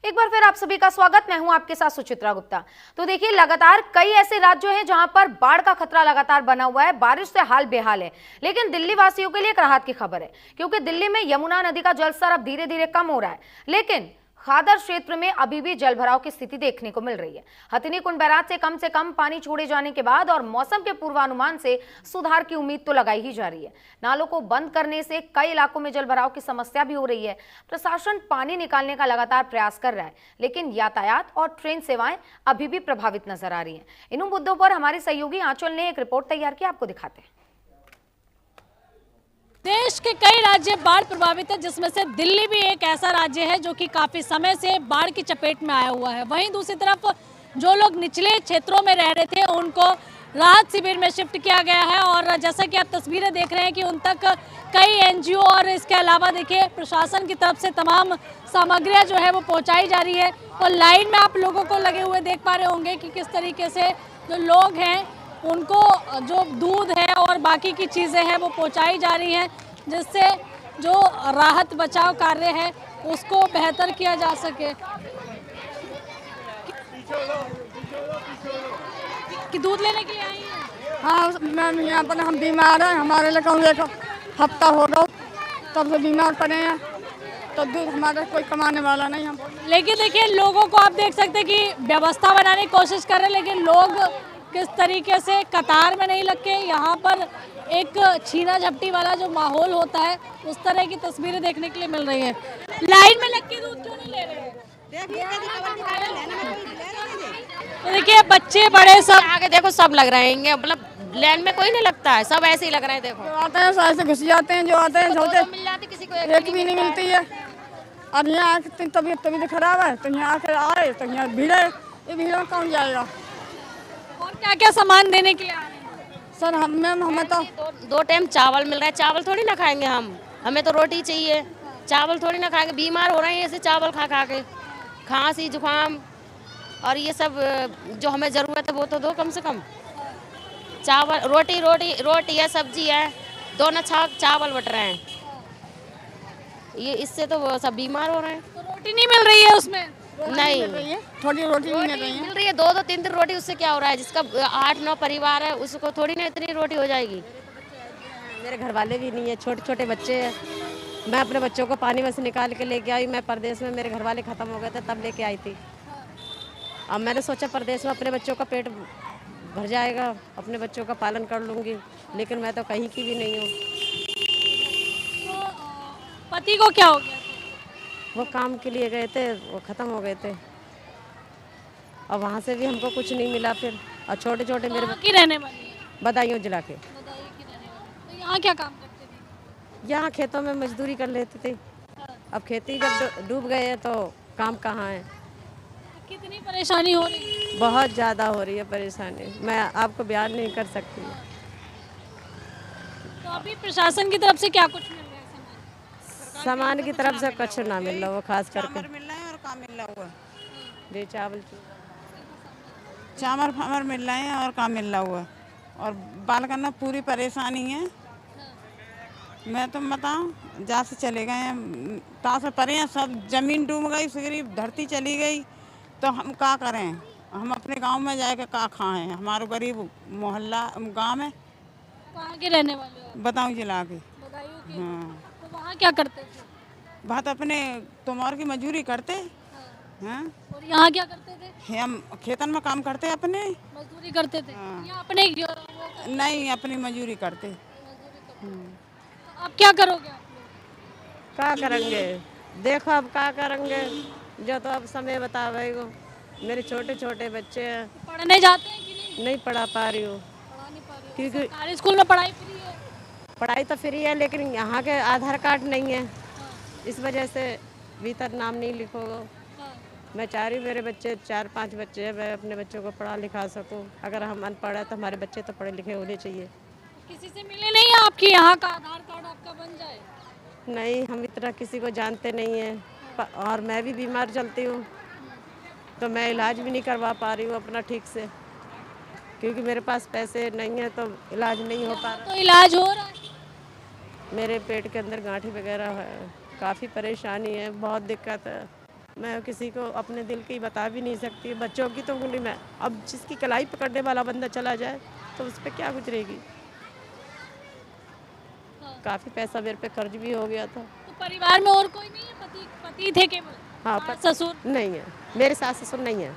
एक बार फिर आप सभी का स्वागत। मैं हूं आपके साथ सुचित्रा गुप्ता। तो देखिए, लगातार कई ऐसे राज्य हैं जहां पर बाढ़ का खतरा लगातार बना हुआ है। बारिश से हाल बेहाल है, लेकिन दिल्ली वासियों के लिए एक राहत की खबर है, क्योंकि दिल्ली में यमुना नदी का जलस्तर अब धीरे धीरे कम हो रहा है। लेकिन खादर क्षेत्र में अभी भी जलभराव की स्थिति देखने को मिल रही है। हथिनी कुंड बैराज से कम पानी छोड़े जाने के बाद और मौसम के पूर्वानुमान से सुधार की उम्मीद तो लगाई ही जा रही है। नालों को बंद करने से कई इलाकों में जलभराव की समस्या भी हो रही है। प्रशासन पानी निकालने का लगातार प्रयास कर रहा है, लेकिन यातायात और ट्रेन सेवाएं अभी भी प्रभावित नजर आ रही हैं। इन मुद्दों पर हमारे सहयोगी आंचल ने एक रिपोर्ट तैयार की, आपको दिखाते हैं। देश के कई राज्य बाढ़ प्रभावित है, जिसमें से दिल्ली भी एक ऐसा राज्य है जो कि काफी समय से बाढ़ की चपेट में आया हुआ है। वहीं दूसरी तरफ जो लोग निचले क्षेत्रों में रह रहे थे उनको राहत शिविर में शिफ्ट किया गया है। और जैसा कि आप तस्वीरें देख रहे हैं कि उन तक कई एनजीओ और इसके अलावा देखिए प्रशासन की तरफ से तमाम सामग्रियां जो है वो पहुंचाई जा रही है। और लाइन में आप लोगों को लगे हुए देख पा रहे होंगे कि किस तरीके से जो लोग हैं उनको जो दूध है और बाकी की चीज़ें हैं वो पहुंचाई जा रही हैं, जिससे जो राहत बचाव कार्य है उसको बेहतर किया जा सके। कि दूध लेने के लिए आई हैं? हाँ मैम, यहाँ पर हम बीमार हैं। हमारे लिए एक हफ्ता हो गया तब से बीमार पड़े हैं, तो दूध हमारा कोई कमाने वाला नहीं। हम लेकिन देखिए, लोगों को आप देख सकते हैं कि व्यवस्था बनाने की कोशिश कर रहे हैं, लेकिन लोग किस तरीके से कतार में नहीं लग के यहाँ पर एक छीना झपटी वाला जो माहौल होता है उस तरह की तस्वीरें देखने के लिए मिल रही है। लाइन में लग के दूध क्यों नहीं ले रहे हैं? तो देखिए, बच्चे बड़े सब आगे देखो, सब लग रहे हैं। मतलब लाइन में कोई नहीं लगता है, सब ऐसे ही लग रहे हैं। देखो जो आते हैं साइड से घुस जाते हैं, जो आते हैं छोटे मिल जाती, किसी को एक भी नहीं मिलती है। और यहाँ आके तबीयत खराब है तो यहाँ आके आए तो यहाँ भीड़ है। ये भीड़ में कौन जाएगा? और क्या क्या सामान देने के लिए आ रहे हैं? सर हमें तो दो टाइम चावल मिल रहा है। चावल थोड़ी ना खाएंगे हम, हमें तो रोटी चाहिए। चावल थोड़ी ना खाएंगे, बीमार हो रहे हैं ऐसे चावल खा खा के। खांसी जुकाम और ये सब जो हमें ज़रूरत है वो तो दो कम से कम। चावल रोटी है, सब्जी है, दोनों चावल बट रहे हैं। ये इससे तो वो सब बीमार हो रहे हैं। तो रोटी नहीं मिल रही है उसमें? नहीं थोड़ी रोटी नहीं मिल रही है। मिल रही है, दो तीन रोटी। उससे क्या हो रहा है? जिसका 8-9 परिवार है उसको थोड़ी ना इतनी रोटी हो जाएगी। मेरे घर वाले भी नहीं है, छोटे छोटे बच्चे हैं। मैं अपने बच्चों को पानी में से निकाल के लेके आई। मैं परदेश में, मेरे घर वाले ख़त्म हो गए थे तब लेके आई थी। अब मैंने सोचा परदेश में अपने बच्चों का पेट भर जाएगा, अपने बच्चों का पालन कर लूँगी, लेकिन मैं तो कहीं की भी नहीं हूँ। तो पति को क्या हो गया? वो काम के लिए गए थे, वो ख़त्म हो गए थे और वहाँ से भी हमको कुछ नहीं मिला फिर। और छोटे छोटे मेरे कहाँ की रहने वाली है? बदायूं जिला के। बदायूं की रहने वाली। तो यहाँ क्या काम करते थे? यहाँ खेतों में मजदूरी कर लेते थे। अब खेती जब डूब गए हैं तो काम कहाँ है। कितनी परेशानी हो रही है? बहुत ज़्यादा हो रही है परेशानी, मैं आपको बयान नहीं कर सकती। तो अभी प्रशासन की तरफ से क्या कुछ मिल रहा है? सामान की तरफ से कुछ ना मिल रहा, वो खास करके मिल रहा है और काम मिल रहा हुआ दे चावल चावल फामर मिल रहे हैं और काम मिल रहा हुआ। और बाल करना पूरी परेशानी है। मैं तुम बताऊं, जहाँ से चले गए हैं ताश में परे हैं, सब जमीन डूब गई, सिगरी धरती चली गई, तो हम क्या करें? हम अपने गांव में जाके क्या खाएं? हमारे गरीब मोहल्ला गांव में। कहाँ के रहने वाले हो? बताऊं जिला के। बदायूं के। हाँ, तो वहाँ क्या करते थे? बात अपने तुम्हार की मजदूरी करते हैं। और यहाँ क्या करते थे? हम खेतन में काम करते अपने। मजदूरी करते थे? हाँ। या अपने नहीं, अपनी मजदूरी करते। तो अब क्या करोगे आप लोग? क्या करेंगे? देखो अब क्या करेंगे, जो तो अब समय बतावेगा। मेरे छोटे छोटे बच्चे हैं, पढ़ने जाते हैं कि नहीं? नहीं पढ़ा पा रही हूँ पढ़ा नहीं पा रही हो? क्योंकि सरकारी स्कूल में पढ़ाई फ्री है? पढ़ाई तो फ्री है, लेकिन यहाँ के आधार कार्ड नहीं है, इस वजह से भीतर नाम नहीं लिखोगे। हाँ। मैं चाह रही हूँ मेरे बच्चे 4-5 बच्चे हैं, मैं अपने बच्चों को पढ़ा लिखा सकूँ। अगर हम अनपढ़ हैं तो हमारे बच्चे तो पढ़े लिखे होने चाहिए। किसी से मिले नहीं आपकी यहाँ का आधार कार्ड आपका बन जाए? नहीं, हम इतना किसी को जानते नहीं हैं। और मैं भी बीमार चलती हूँ तो मैं इलाज भी नहीं करवा पा रही हूँ अपना ठीक से, क्योंकि मेरे पास पैसे नहीं है तो इलाज नहीं हो पा रहा। तो इलाज हो रहा है? मेरे पेट के अंदर गांठी वगैरह है, काफ़ी परेशानी है, बहुत दिक्कत है। मैं किसी को अपने दिल की बता भी नहीं सकती। बच्चों की तो उंगली में, अब जिसकी कलाई पकड़ने वाला बंदा चला जाए तो उस पर क्या गुजरेगी। काफ़ी पैसा मेरे पे कर्ज भी हो गया था। तो परिवार में और कोई नहीं है? पति थे केवल? हाँ, सास ससुर? नहीं है, मेरे सास ससुर नहीं है।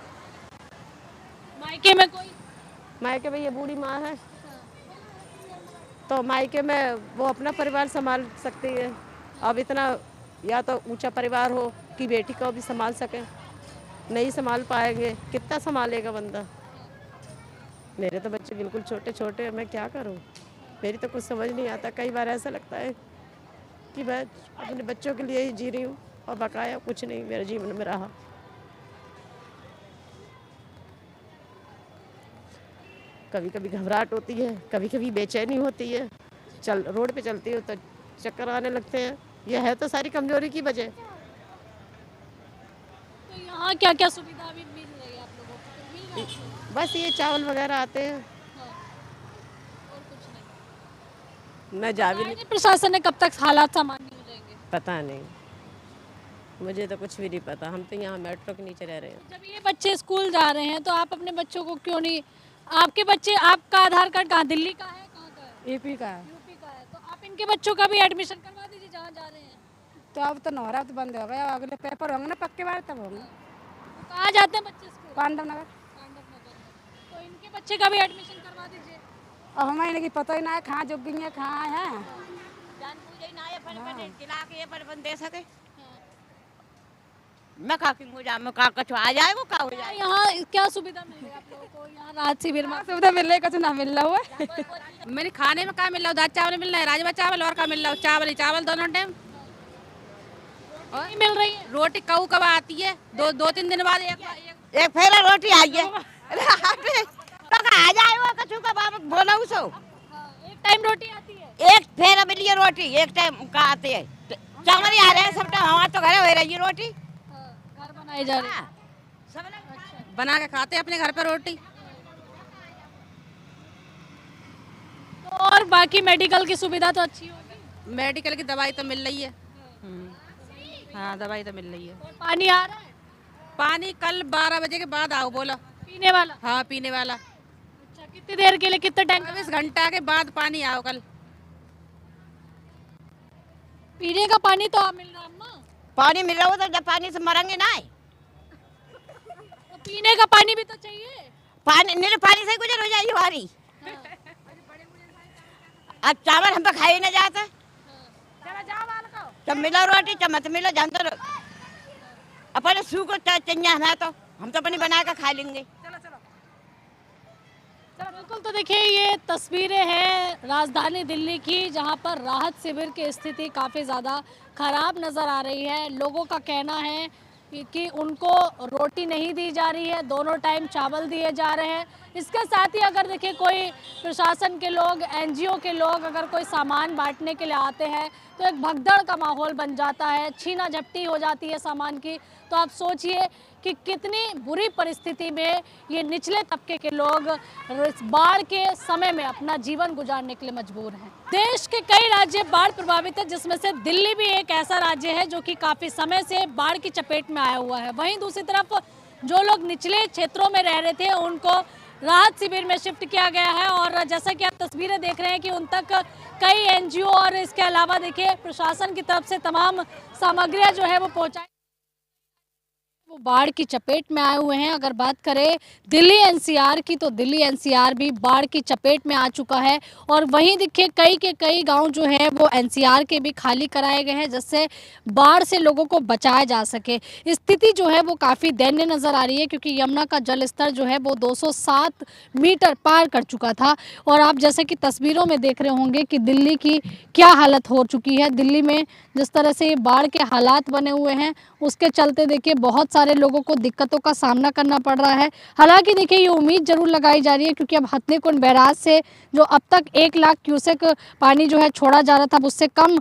मायके में कोई? मायके में ये बूढ़ी माँ है, तो मायके में वो अपना परिवार संभाल सकती है। अब इतना या तो ऊंचा परिवार हो कि बेटी को भी संभाल सके, नहीं संभाल पाएंगे, कितना संभालेगा बंदा। मेरे तो बच्चे बिल्कुल छोटे छोटे हैं, मैं क्या करूं। मेरी तो कुछ समझ नहीं आता। कई बार ऐसा लगता है कि मैं अपने बच्चों के लिए ही जी रही हूँ और बकाया कुछ नहीं मेरे जीवन में रहा। कभी कभी घबराहट होती है, कभी कभी बेचैनी होती है। रोड पे चलती हूँ तो चक्कर आने लगते हैं। यह है तो सारी कमजोरी की वजह। तो यहाँ क्या क्या सुविधा अभी मिल रही है आप लोगों को? मिल रहा है? बस ये चावल वगैरह आते हैं, हाँ। और कुछ नहीं? मैं जा भी नहीं, नहीं, प्रशासन ने कब तक हालात सामान्य हो जाएंगे? पता नहीं, मुझे तो कुछ भी नहीं पता। हम तो यहाँ मेट्रो के नीचे रह रहे हैं। जब ये बच्चे स्कूल जा रहे हैं तो आप अपने बच्चों को क्यों नहीं, आपके बच्चे, आपका आधार कार्ड कहाँ, दिल्ली का है, कहाँ का है? यूपी का है। यूपी का है। तो आप इनके बच्चों का भी एडमिशन करवा दीजिए जहाँ जा रहे हैं। तो अब तो नौरा तो बंद हो गया, अगले पेपर होंगे ना पक्के बार तब होंगे। तो कहाँ जाते हैं बच्चे स्कूल? पांडव नगर। पांडव नगर में। तो इनके बच्चे का भी एडमिशन करवा दीजिए। अब हमें इनकी पता ही ना है कहाँ जुग गई है, कहाँ है। दे सके मैं का कछु आ जाएगा का हो जाए। यहाँ क्या सुविधा मिल रही है आप लोगों को यहाँ राहत शिविर में? सुविधा मिल रही, कुछ ना मिल रहा हुआ है। मेरे खाने में क्या मिल रहा है? दाल चावल मिल रहा है, राजमा चावल, और क्या मिल रहा है? चावल ही चावल दोनों टाइम। और नहीं मिल रही है? रोटी कऊ कब आती है? दो तीन दिन बाद एक फेरा रोटी आई है। तो आ जाएगा कछु का बाप बोला उसो। एक टाइम रोटी आती है? एक फेरा मिली है रोटी, एक टाइम का आती है। चावल ही आ रहे हैं सब टाइम। हमारे तो घर हो रही है रोटी, घर बनाई जा रही है। सब लोग बना के खाते हैं अपने घर पर रोटी। तो और बाकी मेडिकल की सुविधा तो अच्छी होगी? मेडिकल की दवाई तो मिल रही है। हाँ, दवाई तो मिल रही है। और पानी आ रहा है? पानी कल 12 बजे के बाद आओ बोला। पीने वाला? हाँ, पीने वाला। अच्छा, कितनी देर के लिए, कितने टाइम? 24 घंटा के बाद पानी आओ कल। पीने का पानी तो आप मिल रहा है अम्मा? पानी मिल रहा हो तो जब पानी से मरेंगे ना। तो पीने का पानी भी तो चाहिए। पानी मेरे पानी से गुजर हो जाएगी हमारी। अब चावल हम तो खाए ना जाते। जब मिला रोटी जब मत मिला जानते रहो। अपने सू को चाहिए हमें तो हम तो अपनी बना कर खा लेंगे। बिल्कुल। तो देखिए ये तस्वीरें हैं राजधानी दिल्ली की, जहां पर राहत शिविर की स्थिति काफ़ी ज़्यादा ख़राब नज़र आ रही है। लोगों का कहना है कि उनको रोटी नहीं दी जा रही है, दोनों टाइम चावल दिए जा रहे हैं। इसके साथ ही अगर देखिए कोई प्रशासन के लोग, एनजीओ के लोग अगर कोई सामान बांटने के लिए आते हैं तो एक भगदड़ का माहौल बन जाता है, छीना झपटी हो जाती है सामान की। तो आप सोचिए कि कितनी बुरी परिस्थिति में ये निचले तबके के लोग बाढ़ के समय में अपना जीवन गुजारने के लिए मजबूर हैं। देश के कई राज्य बाढ़ प्रभावित है, जिसमें से दिल्ली भी एक ऐसा राज्य है जो कि काफ़ी समय से बाढ़ की चपेट में आया हुआ है। वहीं दूसरी तरफ जो लोग निचले क्षेत्रों में रह रहे थे उनको राहत शिविर में शिफ्ट किया गया है। और जैसा कि आप तस्वीरें देख रहे हैं कि उन तक कई एनजीओ और इसके अलावा देखिए प्रशासन की तरफ से तमाम सामग्रियां जो है वो पहुंचाई, वो बाढ़ की चपेट में आए हुए हैं। अगर बात करें दिल्ली एनसीआर की तो दिल्ली एनसीआर भी बाढ़ की चपेट में आ चुका है। और वहीं देखिए कई के कई गांव जो है वो एनसीआर के भी खाली कराए गए हैं, जिससे बाढ़ से लोगों को बचाया जा सके। स्थिति जो है वो काफ़ी दयनीय नज़र आ रही है, क्योंकि यमुना का जल स्तर जो है वो 207 मीटर पार कर चुका था। और आप जैसे कि तस्वीरों में देख रहे होंगे कि दिल्ली की क्या हालत हो चुकी है। दिल्ली में जिस तरह से बाढ़ के हालात बने हुए हैं उसके चलते देखिए बहुत सारे सारे लोगों को दिक्कतों का सामना करना पड़ रहा है। हालांकि देखिए ये उम्मीद जरूर लगाई जा रही है, क्योंकि अब हथनीकुंड बैराज से जो अब तक 1 लाख क्यूसेक पानी जो है छोड़ा जा रहा था, उससे कम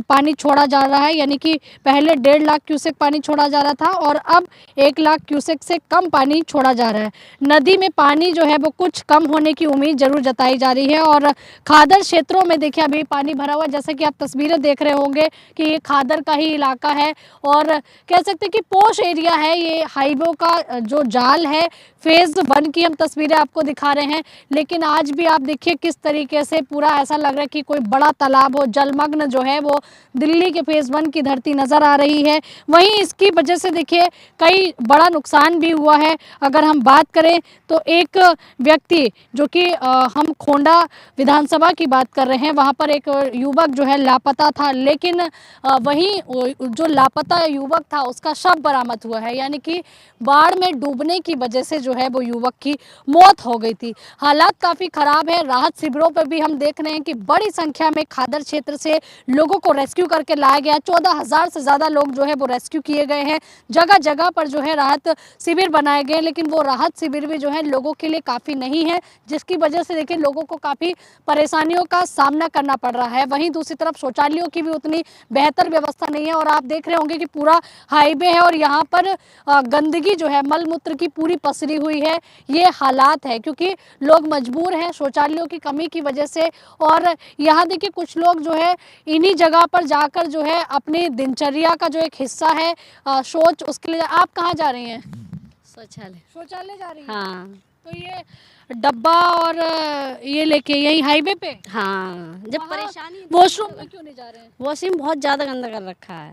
पानी छोड़ा जा रहा है। यानी कि पहले 1.5 लाख क्यूसेक पानी छोड़ा जा रहा था और अब 1 लाख क्यूसेक से कम पानी छोड़ा जा रहा है। नदी में पानी जो है वो कुछ कम होने की उम्मीद जरूर जताई जा रही है। और खादर क्षेत्रों में देखिए अभी पानी भरा हुआ है, जैसे कि आप तस्वीरें देख रहे होंगे कि ये खादर का ही इलाका है और कह सकते हैं कि पोश एरिया है। ये हाईवे का जो जाल है, फेज़ 1 की हम तस्वीरें आपको दिखा रहे हैं, लेकिन आज भी आप देखिए किस तरीके से पूरा ऐसा लग रहा है कि कोई बड़ा तालाब हो, जलमग्न जो है वो दिल्ली के फेज़ 1 की धरती नज़र आ रही है। वहीं इसकी वजह से देखिए कई बड़ा नुकसान भी हुआ है। अगर हम बात करें तो एक व्यक्ति जो कि हम खोंडा विधानसभा की बात कर रहे हैं, वहाँ पर एक युवक जो है लापता था, लेकिन वहीं जो लापता युवक था उसका शव बरामद हुआ है। यानी कि बाढ़ में डूबने की वजह से जो है वो युवक की मौत हो गई थी। हालात काफ़ी ख़राब है। राहत शिविरों पर भी हम देख रहे हैं कि बड़ी संख्या में खादर क्षेत्र से लोगों को रेस्क्यू करके लाया गया। 14,000 से ज़्यादा लोग जो है वो रेस्क्यू किए गए हैं। जगह जगह पर जो है राहत शिविर बनाए गए, लेकिन वो राहत शिविर भी जो है लोगों के लिए काफ़ी नहीं है, जिसकी वजह से देखिए लोगों को काफ़ी परेशानियों का सामना करना पड़ रहा है। वहीं दूसरी तरफ शौचालयों की भी उतनी बेहतर व्यवस्था नहीं है और आप देख रहे होंगे कि पूरा हाईवे है और यहाँ पर गंदगी जो है, मल मूत्र की पूरी पसरी हुई है। ये हालात है क्योंकि लोग मजबूर हैं शौचालयों की कमी की वजह से। और यहाँ देखिए कुछ लोग जो है इन्हीं जगह पर जाकर जो है अपनी दिनचर्या का जो एक हिस्सा है शौच, उसके लिए आप कहाँ जा रही हैं? शौचालय जा रही हैं। हाँ तो ये डब्बा और ये लेके यही हाईवे पे हाँ, जब परेशानी वॉशरूम में क्यों नहीं जा रहे हैं? वॉशरूम बहुत ज़्यादा गंदा कर रखा है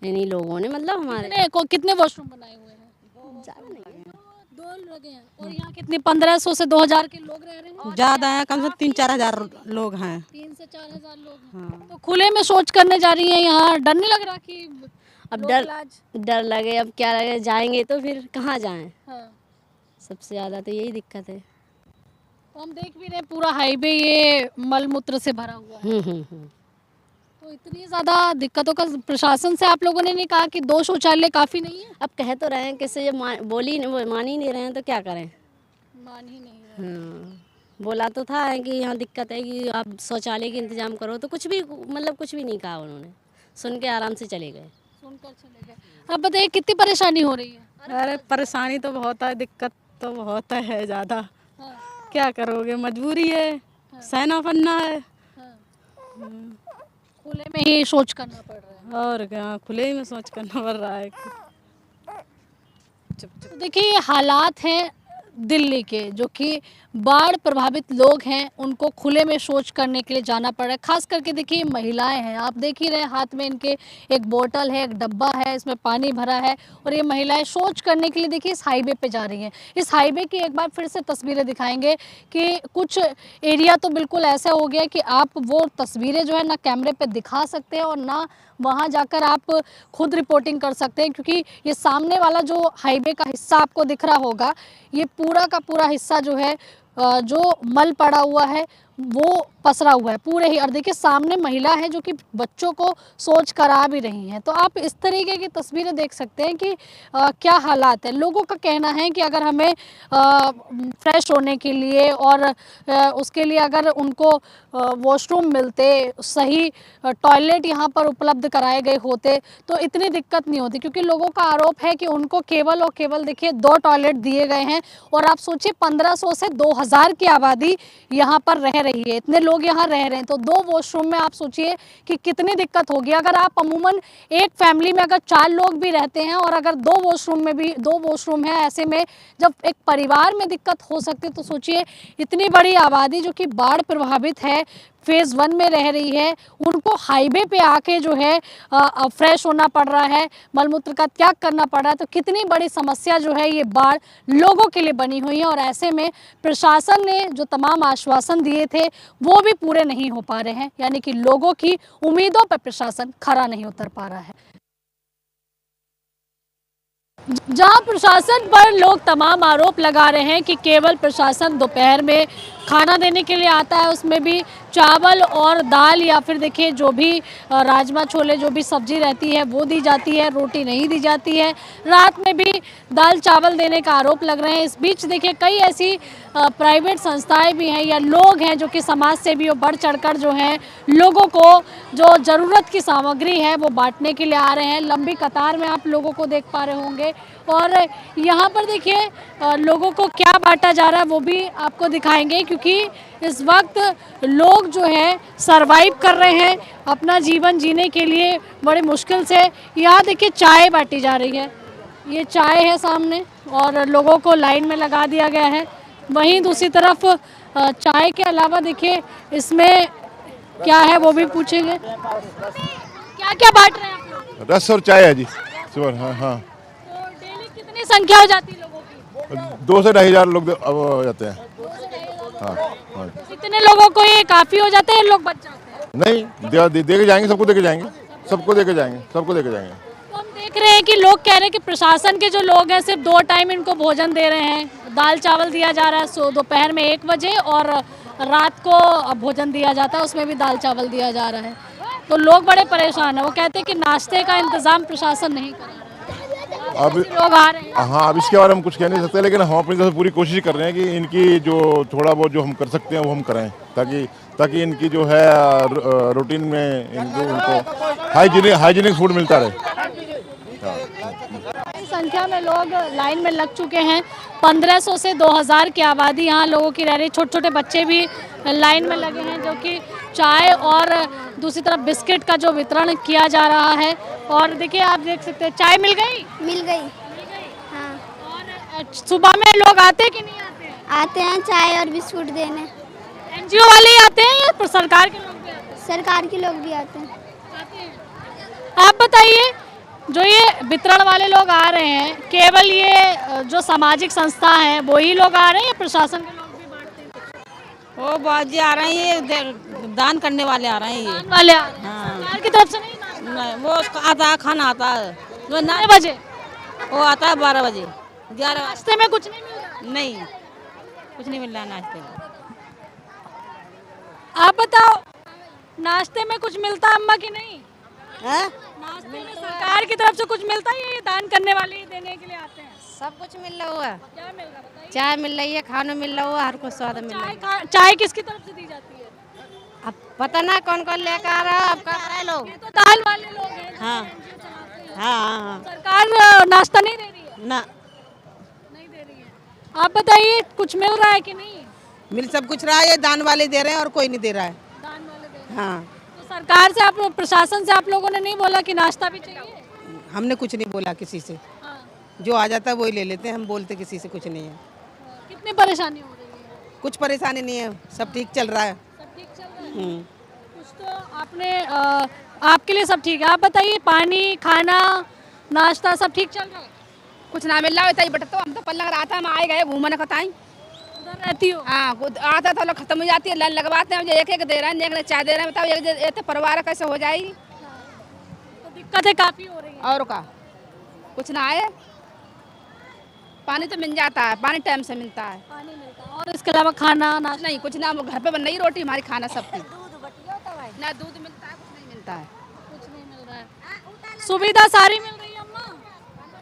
इन्हीं लोगों ने, मतलब हमारे कितने वॉशरूम बनाए हुए हैं? ज़्यादा नहीं है। 2 लगे हैं। और यहाँ कितने 1500 से 2000 के लोग रह रहे हैं? ज़्यादा है, कम से कम 3-4 हजार लोग हैं। 3 से 4 हजार लोग हैं। तो खुले में शौच करने जा रही हैं, यहाँ डर नहीं लग रहा कि अब डर लगे, अब क्या लगे, जाएंगे तो फिर कहाँ जाएं? हाँ। सबसे ज़्यादा तो यही दिक्कत है। तो हम देख भी रहे हैं पूरा हाईवे ये मल मूत्र से भरा हुआ है। तो इतनी ज़्यादा दिक्कतों का प्रशासन से आप लोगों ने नहीं कहा कि 2 शौचालय काफ़ी नहीं है? अब कह तो रहे हैं, किससे जब मान ही नहीं रहे हैं तो क्या करें? मान ही नहीं रहे। हाँ, बोला तो था कि यहाँ दिक्कत है कि आप शौचालय के इंतजाम करो, तो कुछ भी मतलब कुछ भी नहीं कहा उन्होंने, सुन के आराम से चले गए। सुनकर चले गए। अब बताइए कितनी परेशानी हो रही है? अरे परेशानी तो बहुत है, दिक्कत तो बहुत है ज़्यादा। हाँ। क्या करोगे, मजबूरी है, सहना पड़ना है। खुले में ही शौच करना पड़ रहा है। और क्या, खुले ही में सोच करना पड़ रहा है। तो देखिए ये हालात हैं दिल्ली के, जो कि बाढ़ प्रभावित लोग हैं, उनको खुले में शौच करने के लिए जाना पड़ रहा है। खास करके देखिए महिलाएं हैं, आप देख ही रहे हाथ में इनके एक बोतल है, एक डब्बा है, इसमें पानी भरा है और ये महिलाएं शौच करने के लिए देखिए इस हाईवे पे जा रही हैं। इस हाईवे की एक बार फिर से तस्वीरें दिखाएंगे कि कुछ एरिया तो बिल्कुल ऐसा हो गया कि आप वो तस्वीरें जो है ना कैमरे पे दिखा सकते हैं और ना वहाँ जाकर आप खुद रिपोर्टिंग कर सकते हैं, क्योंकि ये सामने वाला जो हाईवे का हिस्सा आपको दिख रहा होगा, ये पूरा का पूरा हिस्सा जो है जो मल पड़ा हुआ है वो पसरा हुआ है पूरे ही। और देखिए सामने महिला है जो कि बच्चों को शौच करा भी रही हैं। तो आप इस तरीके की तस्वीरें देख सकते हैं कि क्या हालात है। लोगों का कहना है कि अगर हमें फ्रेश होने के लिए और उसके लिए अगर उनको वॉशरूम मिलते, सही टॉयलेट यहाँ पर उपलब्ध कराए गए होते तो इतनी दिक्कत नहीं होती, क्योंकि लोगों का आरोप है कि उनको केवल और केवल देखिए 2 टॉयलेट दिए गए हैं। और आप सोचिए 1500 से 2000 की आबादी यहाँ पर रह रही है, इतने लोग यहाँ रह रहे हैं, तो 2 वॉशरूम में आप सोचिए कि कितनी दिक्कत होगी। अगर आप अमूमन एक फैमिली में अगर 4 लोग भी रहते हैं और अगर 2 वॉशरूम में भी 2 वॉशरूम है, ऐसे में जब एक परिवार में दिक्कत हो सकती है तो सोचिए इतनी बड़ी आबादी जो कि बाढ़ प्रभावित है, फेज़ 1 में रह रही है, उनको हाईवे पे आके जो है फ्रेश होना पड़ रहा है, मलमूत्र का त्याग करना पड़ रहा है। तो कितनी बड़ी समस्या जो है ये बाढ़ लोगों के लिए बनी हुई है। और ऐसे में प्रशासन ने जो तमाम आश्वासन दिए थे वो भी पूरे नहीं हो पा रहे हैं, यानी कि लोगों की उम्मीदों पर प्रशासन खरा नहीं उतर पा रहा है। जहां प्रशासन पर लोग तमाम आरोप लगा रहे हैं कि केवल प्रशासन दोपहर में खाना देने के लिए आता है, उसमें भी चावल और दाल या फिर देखिए जो भी राजमा छोले जो भी सब्जी रहती है वो दी जाती है, रोटी नहीं दी जाती है। रात में भी दाल चावल देने का आरोप लग रहे हैं। इस बीच देखिए कई ऐसी प्राइवेट संस्थाएं भी हैं या लोग हैं जो कि समाज से भी बढ़ चढ़कर जो हैं लोगों को जो ज़रूरत की सामग्री है वो बांटने के लिए आ रहे हैं। लंबी कतार में आप लोगों को देख पा रहे होंगे और यहाँ पर देखिए लोगों को क्या बांटा जा रहा है वो भी आपको दिखाएंगे, क्योंकि इस वक्त लोग जो है सरवाइव कर रहे हैं अपना जीवन जीने के लिए बड़े मुश्किल से। यहाँ देखिए चाय बांटी जा रही है, ये चाय है सामने और लोगों को लाइन में लगा दिया गया है। वहीं दूसरी तरफ चाय के अलावा देखिए इसमें क्या है वो भी पूछेंगे। क्या क्या बांट रहे हैं आप लोग? रस और चाय है जी सुबह। हाँ हाँ, तो डेली कितनी संख्या हो जाती है लोगों की? 2 से 2,500 लोग अब जाते हैं। हाँ हाँ, कितने लोगों को ये काफी हो जाता है, लोग बच जाते हैं? नहीं दे के जाएंगे, सबको दे के जाएंगे, सबको दे के जाएंगे, सबको दे के जाएंगे। तो हम देख रहे हैं कि लोग कह रहे हैं कि प्रशासन के जो लोग हैं सिर्फ 2 टाइम इनको भोजन दे रहे हैं, दाल चावल दिया जा रहा है दोपहर में 1 बजे और रात को भोजन दिया जाता है उसमें भी दाल चावल दिया जा रहा है। तो लोग बड़े परेशान हैं, वो कहते हैं कि नाश्ते का इंतजाम प्रशासन नहीं कर रहा है। अब लोग आ रहे हैं। हाँ, अब इसके बारे में हम कुछ कह नहीं सकते, लेकिन हम अपनी तरफ से पूरी कोशिश कर रहे हैं कि इनकी जो थोड़ा बहुत जो हम कर सकते हैं वो हम करें, ताकि इनकी जो है रूटीन में उनको हाइजीनिक फूड मिलता रहे। संख्या में लोग लाइन में लग चुके हैं। 1500 से 2000 की आबादी यहाँ लोगों की रह रही। छोटे छोटे बच्चे भी लाइन में लगे हैं जो कि चाय और दूसरी तरफ बिस्किट का जो वितरण किया जा रहा है। और देखिए आप देख सकते हैं चाय मिल गई। हाँ, और सुबह में लोग आते कि नहीं आते हैं? आते हैं चाय और बिस्कुट देने। एनजीओ वाले ही आते हैं या सरकार के लोग भी आते हैं? सरकार के लोग भी आते हैं। आप बताइए, जो ये वितरण वाले लोग आ रहे हैं केवल ये जो सामाजिक संस्था है वो ही लोग आ रहे हैं या प्रशासन के लोग भी बांटते हैं? वो बाजी आ रहे हैं, ये दान करने वाले आ रहे हैं। ये दान वाले आ रहे हैं। हाँ। सरकार की तरफ से नहीं नाश्ता? नहीं, वो आता है, खाना आता है वो कितने बजे? वो आता है 12 बजे 11। नाश्ते में कुछ नहीं मिल रहा? नहीं, कुछ नहीं मिल रहा है नाश्ते में। आप बताओ, नाश्ते में कुछ मिलता है अम्मा की नहीं? हाँ? नाश्ते में सरकार की तरफ से कुछ मिलता है या ये दान करने वाले ही देने के लिए आते हैं? सब कुछ मिल रहा है, क्या मिल रहा है बताइए? चाय मिल रही है, खाना मिल रहा है, हर कुछ स्वाद मिल रहा है। चाय किसकी तरफ से दी जाती है? अब पता ना कौन कौन लेकर आ रहा है, अब कर रहे लोग। ये तो दाल वाले लोग हैं। हाँ। NGO चलाते हैं। हाँ, सरकार नाश्ता नहीं दे रही है? ना नहीं दे रही है। आप बताइए कुछ मिल रहा है कि नहीं? मिल सब कुछ रहा है, ये दान वाले दे रहे हैं और कोई नहीं दे रहा है। दान वाले दे रहे हैं। हाँ, तो सरकार से आप प्रशासन से आप लोगों ने नहीं बोला कि नाश्ता भी चाहिए? हमने कुछ नहीं बोला किसी से, हाँ। जो आ जाता है वही ले लेते हैं, हम बोलते किसी से कुछ नहीं है। कितनी परेशानी हो रही है? कुछ परेशानी नहीं है, सब ठीक चल रहा है। सब ठीक चल रहा है? कुछ तो आपने आपके लिए सब ठीक है। आप बताइए, पानी खाना नाश्ता सब ठीक चल रहा है? कुछ ना मिल रहा है बट तो हम तो पल्ला रहा था, हम आए गए घूमने कताई। उधर रहती हो? हाँ, आता था लोग खत्म हो जाती है, लाइन लगवाते हैं, एक एक दे रहे हैं, एक ने चाय दे रहे हैं। बताओ एक परिवार कैसे हो जाएगी? तो दिक्कतें काफी हो रही है। और का कुछ ना आए, पानी तो मिल जाता है, पानी टाइम से मिलता है। पानी मिलता है और इसके अलावा खाना नाश्ता? नहीं, कुछ ना, घर पे बन रही रोटी हमारी, खाना सबकी ना, दूध मिलता है, कुछ नहीं मिलता है। कुछ नहीं मिल रहा है। सुविधा सारी मिल रही है अम्मा?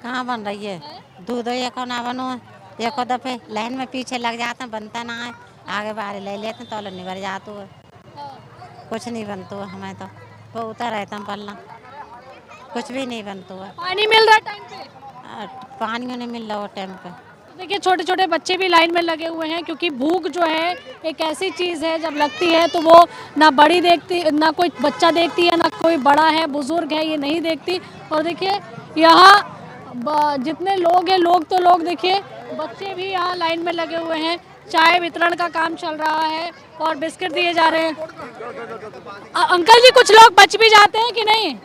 कहाँ बन रही है? दूध एको ना बनो, एको दफे लाइन में पीछे लग जाते हैं, बनता ना है, आगे बाहर ले लेते हैं तो नहीं भर जाते हुए, कुछ नहीं बनता हुआ हमें तो वो उतर रहता हम पल्ला, कुछ भी नहीं बनता हुआ। पानी मिल रहा है टाइम पे? पानी नहीं मिल रहा टाइम पे। देखिए छोटे छोटे बच्चे भी लाइन में लगे हुए हैं, क्योंकि भूख जो है एक ऐसी चीज़ है जब लगती है तो वो ना बड़ी देखती, ना कोई बच्चा देखती है, ना कोई बड़ा है बुजुर्ग है, ये नहीं देखती। और देखिए यहाँ जितने लोग हैं, लोग देखिए बच्चे भी यहाँ लाइन में लगे हुए हैं। चाय वितरण का काम चल रहा है और बिस्किट दिए जा रहे हैं। अंकल जी, कुछ लोग बच भी जाते हैं कि नहीं?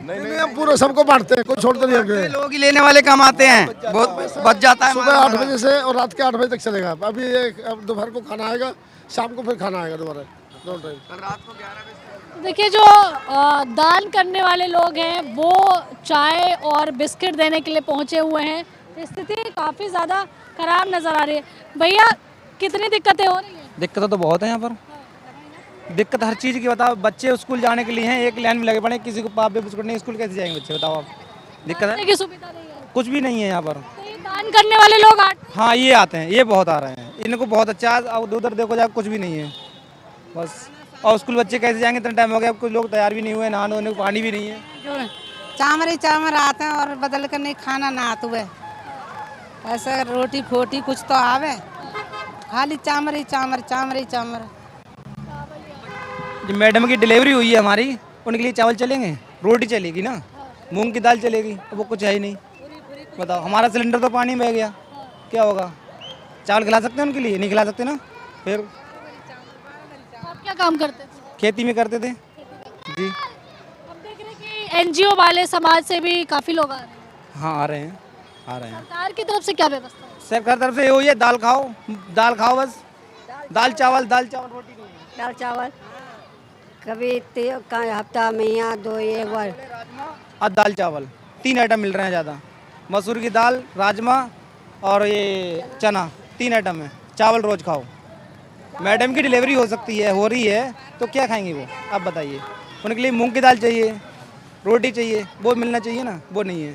नहीं, हम पूरा सबको बांटते हैं, कोई छोड़ते नहीं हैं। लोग ही लेने वाले कम आते हैं, बहुत बच जाता है। सुबह 8 बजे से और रात के 8 बजे तक चलेगा। अभी अब दोपहर को खाना आएगा, शाम को फिर खाना आएगा दोबारा, 2 टाइम। रात को 11 बजे देखिए जो दान करने वाले लोग हैं वो चाय और बिस्किट देने के लिए पहुंचे हुए हैं। स्थिति काफ़ी ज़्यादा खराब नज़र आ रही है। भैया कितनी दिक्कतें हो रही हैं? दिक्कतें तो बहुत है यहाँ पर, दिक्कत हर चीज़ की। बताओ, बच्चे स्कूल जाने के लिए हैं, एक लाइन में लगे पड़े, किसी को पाप भी बिस्कुट नहीं, स्कूल कैसे जाएंगे बच्चे? बताओ आप, दिक्कत है, की सुविधा नहीं है। कुछ भी नहीं है यहाँ पर। तो ये दान करने वाले लोग हाँ, ये आते हैं, ये बहुत आ रहे हैं, इनको बहुत अच्छा। अब उधर देखो जाए, कुछ भी नहीं है बस। और स्कूल बच्चे कैसे जाएंगे? इतना टाइम हो गया, कुछ लोग तैयार भी नहीं हुए, नहाने धोने को पानी भी नहीं है। चामर आते हैं और बदल कर नहीं खाना ना आते हुए, ऐसा रोटी फोटी कुछ तो आवे, खाली चामर ही चामर। जो मैडम की डिलीवरी हुई है हमारी, उनके लिए चावल चलेंगे, रोटी चलेगी ना, मूंग की दाल चलेगी, वो कुछ है ही नहीं। बताओ, हमारा सिलेंडर तो पानी में बह गया, क्या होगा? चावल खिला सकते हैं उनके लिए? नहीं खिला सकते ना। फिर आप क्या काम करते थे? खेती में करते थे जी। अब देख रहे हैं कि एनजीओ वाले, समाज से भी काफ़ी लोग आ रहे हैं। हाँ, आ रहे हैं। सरकार की तरफ से क्या व्यवस्था है? सरकार तरफ से ये हुई है, दाल खाओ बस, दाल चावल रोटी नहीं। दाल चावल कभी हफ्ता में या 2 एक बार। और दाल चावल 3 आइटम मिल रहे हैं ज़्यादा। मसूर की दाल, राजमा और ये चना, 3 आइटम है। चावल रोज खाओ। मैडम की डिलीवरी हो सकती है, हो रही है, तो क्या खाएंगे वो? आप बताइए। उनके लिए मूंग की दाल चाहिए, रोटी चाहिए, वो मिलना चाहिए ना, वो नहीं है।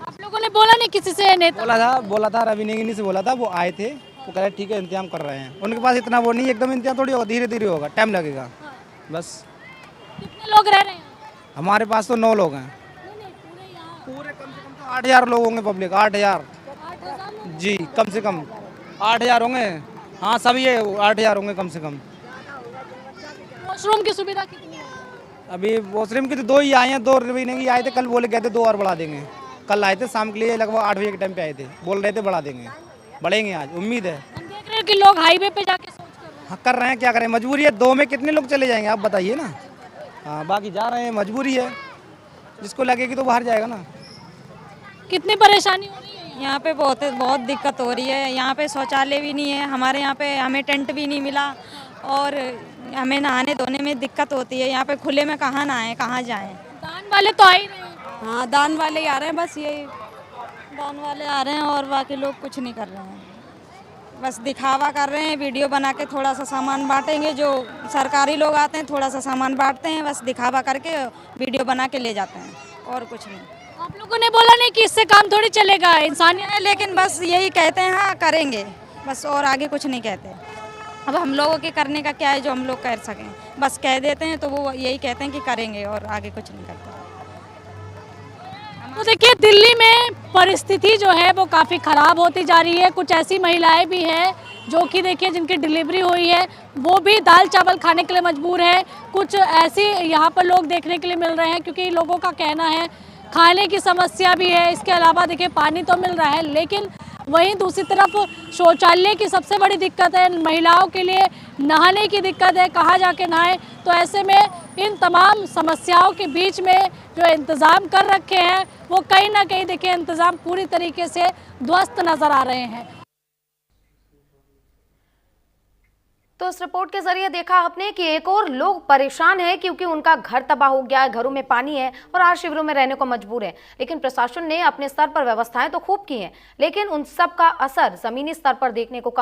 आप लोगों ने बोला नहीं किसी से? नेता बोला था रवि नेगिनी से बोला था, वो आए थे, वो कह रहे ठीक है, इंतजाम कर रहे हैं। उनके पास इतना वो नहीं, एकदम इंतजाम थोड़ी होगा, धीरे धीरे होगा, टाइम लगेगा बस। कितने लोग रह रहे हैं? हमारे पास तो 9 लोग हैं। पूरे कम से कम तो 8,000 लोग होंगे पब्लिक, 8,000 जी, कम से कम 8,000 होंगे। हाँ, सब ये 8,000 होंगे कम से कम। वॉशरूम की सुविधा कितनी है? अभी वॉशरूम की तो 2 ही आए हैं, 2 रवि नेगी आए थे, कल बोले गए थे 2 और बढ़ा देंगे। कल आए थे शाम के लिए, लगभग 8 बजे के टाइम पे आए थे, बोल रहे थे बढ़ा देंगे, बढ़ेंगे आज, उम्मीद है। हम देख रहे हैं कि लोग हाईवे पे जाके सोच कर रहे हैं। हाँ, कर रहे हैं, क्या करें, मजबूरी है। 2 में कितने लोग चले जाएंगे आप बताइए ना। हाँ, बाकी जा रहे हैं, मजबूरी है, जिसको लगेगी तो बाहर जाएगा ना। कितनी परेशानी हो रही है? यहाँ पे बहुत दिक्कत हो रही है। यहाँ पे शौचालय भी नहीं है हमारे यहाँ पे, हमें टेंट भी नहीं मिला और हमें नहाने धोने में दिक्कत होती है। यहाँ पे खुले में कहाँ नहाएं, कहाँ जाएं? दान वाले तो आ ही रहे हैं। हाँ, दान वाले ही आ रहे हैं, बस यही दान वाले आ रहे हैं और बाकी लोग कुछ नहीं कर रहे हैं, बस दिखावा कर रहे हैं। वीडियो बना के थोड़ा सा सामान बांटेंगे, जो सरकारी लोग आते हैं थोड़ा सा सामान बांटते हैं, बस दिखावा करके वीडियो बना के ले जाते हैं, और कुछ नहीं। आप लोगों ने बोला नहीं कि इससे काम थोड़ी चलेगा, इंसानियत है, लेकिन बस यही कहते हैं हाँ करेंगे, बस, और आगे कुछ नहीं कहते। अब हम लोगों के करने का क्या है जो हम लोग कर सकें? बस कह देते हैं तो वो यही कहते हैं कि करेंगे, और आगे कुछ नहीं करते। तो देखिए, दिल्ली में परिस्थिति जो है वो काफ़ी ख़राब होती जा रही है। कुछ ऐसी महिलाएं भी हैं जो कि देखिए जिनकी डिलीवरी हुई है, वो भी दाल चावल खाने के लिए मजबूर है। कुछ ऐसी यहाँ पर लोग देखने के लिए मिल रहे हैं, क्योंकि लोगों का कहना है खाने की समस्या भी है, इसके अलावा देखिए पानी तो मिल रहा है, लेकिन वहीं दूसरी तरफ शौचालय की सबसे बड़ी दिक्कत है, महिलाओं के लिए नहाने की दिक्कत है, कहाँ जाके नहाएं। तो ऐसे में इन तमाम समस्याओं के बीच में जो इंतज़ाम कर रखे हैं वो कहीं ना कहीं देखिए इंतज़ाम पूरी तरीके से ध्वस्त नज़र आ रहे हैं। तो इस रिपोर्ट के जरिए देखा आपने कि एक और लोग परेशान हैं क्योंकि उनका घर तबाह हो गया है, घरों में पानी है और आज शिविरों में रहने को मजबूर है। लेकिन प्रशासन ने अपने स्तर पर व्यवस्थाएं तो खूब की हैं, लेकिन उन सब का असर जमीनी स्तर पर देखने को कम